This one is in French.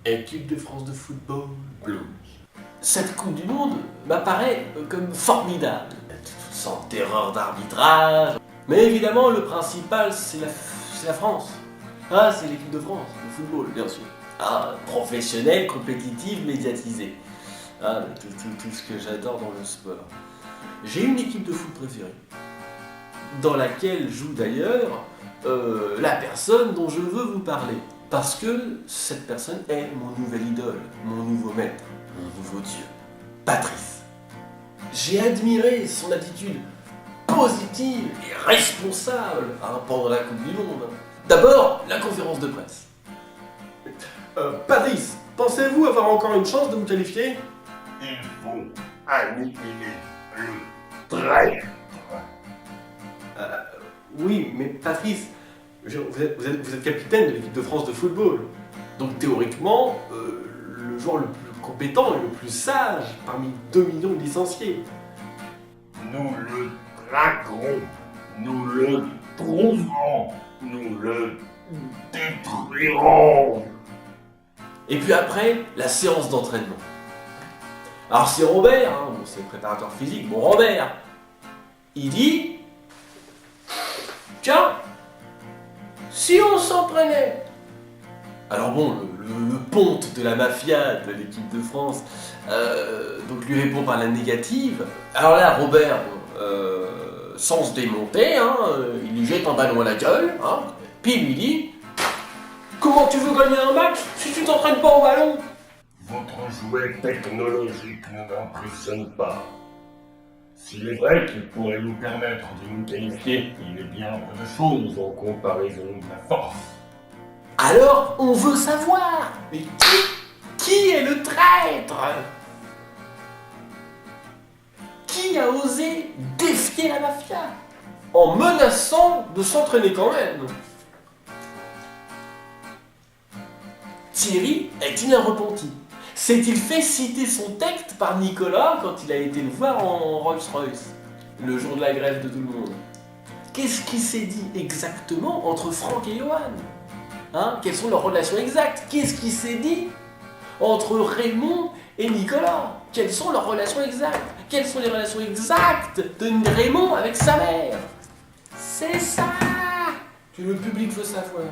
Équipe de France de football, blues. Cette Coupe du Monde m'apparaît comme formidable. Sans terreur d'arbitrage. Mais évidemment, le principal, c'est la France. Ah, c'est l'équipe de France, de football, bien sûr. Ah, professionnelle, compétitive, médiatisée. Ah, tout ce que j'adore dans le sport. J'ai une équipe de foot préférée, dans laquelle joue d'ailleurs la personne dont je veux vous parler. Parce que cette personne est mon nouvelle idole, mon nouveau maître, mon nouveau dieu, Patrice. J'ai admiré son attitude positive et responsable pendant la Coupe du Monde. D'abord, la conférence de presse. Patrice, pensez-vous avoir encore une chance de vous qualifier? Il faut annihiler le traître. Oui, mais Patrice, vous êtes capitaine de l'équipe de France de football. Donc théoriquement, le joueur le plus compétent et le plus sage parmi 2 millions de licenciés. Nous le traquerons, nous le trouverons, nous le détruirons. Et puis après, la séance d'entraînement. Alors c'est Robert, c'est le préparateur physique, bon Robert, il dit tiens, si on s'entraînait. Alors bon, le ponte de la mafia de l'équipe de France donc lui répond par la négative. Alors là, Robert, sans se démonter, il lui jette un ballon à la gueule, puis il lui dit comment tu veux gagner un match si tu t'entraînes pas au ballon? Votre jouet technologique ne m'impressionne pas. S'il est vrai qu'il pourrait nous permettre de nous qualifier, il est bien peu de choses en comparaison de la force. Alors, on veut savoir, mais qui est le traître? Qui a osé défier la mafia en menaçant de s'entraîner quand même? Thierry est-il un repenti? S'est-il fait citer son texte par Nicolas quand il a été le voir en Rolls-Royce, le jour de la grève de tout le monde? Qu'est-ce qui s'est dit exactement entre Franck et Johan? Quelles sont leurs relations exactes? Qu'est-ce qui s'est dit entre Raymond et Nicolas? Quelles sont leurs relations exactes? Quelles sont les relations exactes de Raymond avec sa mère? C'est ça que le public veut savoir.